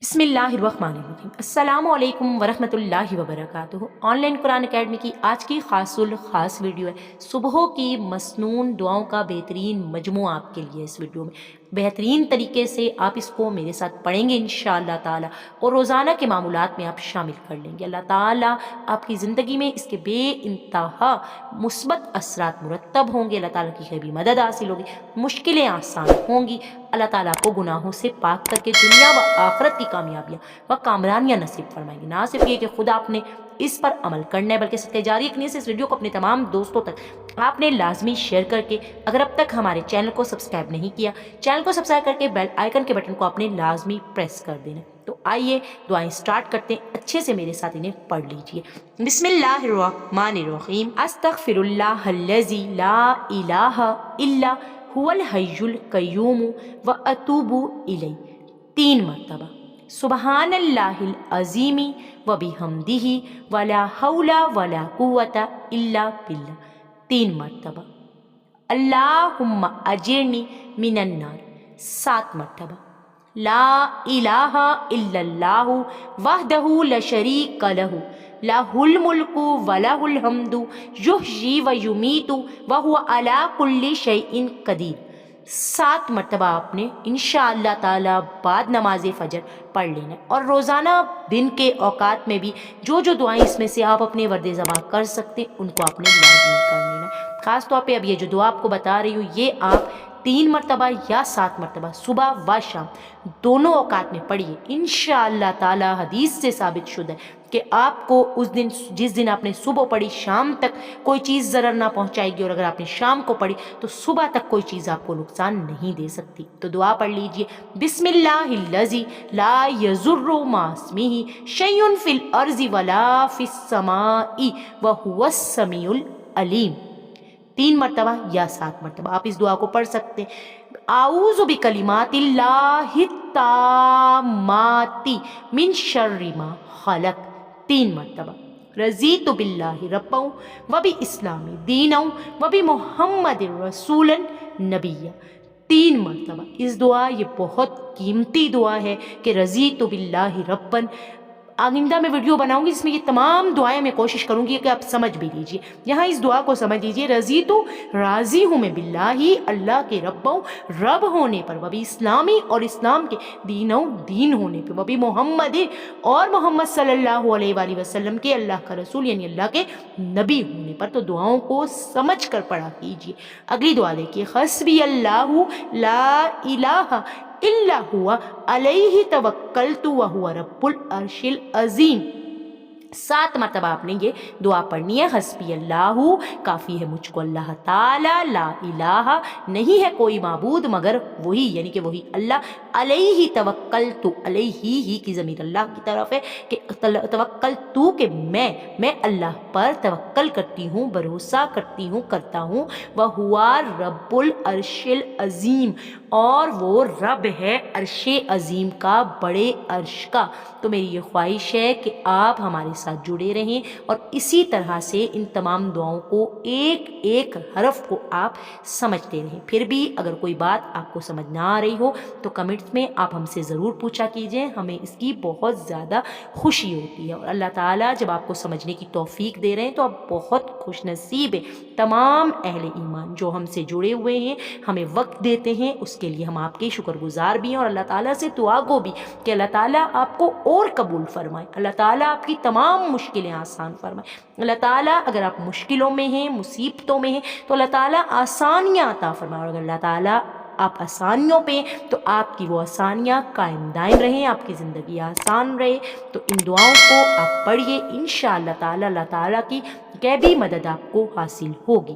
बिस्मिल्लाहिर्रहमानिर्रहीम। अस्सलामु अलैकुम वरहमतुल्लाहि वबरकातुहू। ऑनलाइन कुरान अकेडमी की आज की ख़ास वीडियो है सुबह की मसनून दुआओं का बेहतरीन मजमू आपके लिए। इस वीडियो में बेहतरीन तरीके से आप इसको मेरे साथ पढ़ेंगे इंशाअल्लाह ताला और रोज़ाना के मामूलात में आप शामिल कर लेंगे। अल्लाह ताला आपकी ज़िंदगी में इसके बेइंतहा मुस्बत असरात मुरतब होंगे। अल्लाह ताला की कभी मदद हासिल होगी, मुश्किलें आसान होंगी। अल्लाह ताला आपको गुनाहों से पाक करके दुनिया व आखिरत की कामयाबियाँ व कामरानियाँ नसीब फरमाएंगे। ना सिर्फ ये कि खुद आपने इस पर अमल करना है बल्कि सदक़े जारी रखने से इस वीडियो को अपने तमाम दोस्तों तक आपने लाजमी शेयर करके, अगर अब तक हमारे चैनल को सब्सक्राइब नहीं किया, चैनल को सब्सक्राइब करके बेल आइकन के बटन को आपने लाजमी प्रेस कर देना। तो आइए दुआएं स्टार्ट करते हैं, अच्छे से मेरे साथ इन्हें पढ़ लीजिए। बिस्मिल्लाहिर्रहमानिर्रहीम। अस्तगफिरुल्लाहल्लज़ी ला इलाहा इल्ला हुवल हय्युल क़य्यूम व अतूबु इलैह। 3 मरतबा। सुबहानल्लाहिल अज़ीमी व बिहम्दिही वला हौला वला कुव्वता इल्ला बिल्लाह। 3 मरतबा। अल्लाहुम्मा अजिरनी मिनन नार। 7 मरतबा। ला इलाहा इल्लल्लाहु वहदहु ला शरीका लहु लहुल मुल्कु व लहुल हम्दु युहयी व युमीतु व हुवा अला कुल्ली शैइन कदीर। 7 मरतबा आपने इंशाअल्लाह ताला बाद नमाज फ़जर पढ़ लेना। और रोज़ाना दिन के औकात में भी जो जो दुआएं इसमें से आप अपने वर्द ज़बान कर सकते उनको आपने लाज़मी कर लेना। ख़ास तौर पे अब ये जो दुआ आपको बता रही हूँ ये आप 3 मरतबा या 7 मरतबा सुबह व शाम दोनों औकात में पढ़िए। इंशाअल्लाह ताला हदीस से साबित शुदा है कि आपको उस दिन, जिस दिन आपने सुबह पढ़ी, शाम तक कोई चीज़ ज़रर ना पहुंचाएगी, और अगर आपने शाम को पढ़ी तो सुबह तक कोई चीज़ आपको नुकसान नहीं दे सकती। तो दुआ पढ़ लीजिए। बिस्मिल्लाहिल्लज़ी ला यज़ुर्रु मास्मिही शैउन फिल अर्ज़ि वला फिस समाई व हुवस समीउल अलीम। 3 मरतबा या 7 मरतबा आप इस दुआ को पढ़ सकते हैं। आऊज़ु बिकलिमातिल्लाहि ताम्माति मिन शर्रि मा खलक़। 3 मरतबा। रज़ीतु बिल्लाहि रब्बन व बि इस्लामी दीनन व बि मुहम्मदिर रसूलन नबिय्या। 3 मरतबा। इस दुआ, ये बहुत कीमती दुआ है कि रज़ीतु बिल्लाहि रब्बन। आइंदा मैं वीडियो बनाऊंगी जिसमें ये तमाम दुआएं मैं कोशिश करूंगी कि आप समझ भी लीजिए। यहाँ इस दुआ को समझ लीजिए। रज़ी तो राज़ी हूँ मैं बिल्लाही, अल्लाह के रब्बों, रब होने पर, वबी इस्लामी और इस्लाम के, दीनों दीन होने पर, वबी मोहम्मद और मोहम्मद सल्लल्लाहु अलैहि वसल्लम के, अल्लाह का रसूल यानी अल्लाह के नबी होने पर। तो दुआओं को समझ कर पढ़ा कीजिए। अगली दुआ देखिए। हस्बी अल्लाहु ला इलाहा इल्ला हुआ अलैहि तवक्कलतु व हुवा रब्बुल अर्शिल अज़ीम। 7 मरतबा आपने ये दुआ पढ़नी है। हस्बी अल्लाहु, काफ़ी है मुझको अल्लाह ताला, ला इलाहा, नहीं है कोई माबूद मगर वही, यानी कि वही अल्लाह, अलैहि तवक्कलतु, अलैहि ही की ज़मीर अल्लाह की तरफ है कि तवक्कलतु के मैं अल्लाह पर तवक्कल करती हूँ, भरोसा करती हूँ, करता हूँ। व हुआ रब्बुल अर्शिल अज़ीम, और वो रब है अर्शे अज़ीम का, बड़े अर्श का। तो मेरी ये ख्वाहिश है कि आप हमारे साथ जुड़े रहें और इसी तरह से इन तमाम दुआओं को एक एक हरफ को आप समझते रहें। फिर भी अगर कोई बात आपको समझ ना आ रही हो तो कमेंट्स में आप हमसे ज़रूर पूछा कीजिए, हमें इसकी बहुत ज़्यादा खुशी होती है। और अल्लाह ताला जब आपको समझने की तौफीक दे रहे हैं तो आप बहुत खुश नसीब है। तमाम अहले ईमान जो हमसे जुड़े हुए हैं, हमें वक्त देते हैं, उसके लिए हम आपके शुक्रगुजार भी हैं। और अल्लाह ताला से दुआ गो भी कि अल्लाह ताला आपको और कबूल फरमाए, अल्लाह ताला आपकी तमाम मुश्किलें आसान फरमाए। अल्लाह ताला, अगर आप मुश्किलों में हैं, मुसीबतों में हैं, तो अल्लाह ताला आसानियाँ अता फरमाए। और अगर अल्लाह ताला आप आसानियों पे, तो आपकी वो आसानियाँ कायम दायम रहें, आपकी ज़िंदगी आसान रहे। तो इन दुआओं को आप पढ़िए, इंशाअल्लाह ताला अल्लाह ताला की गैबी मदद आपको हासिल होगी।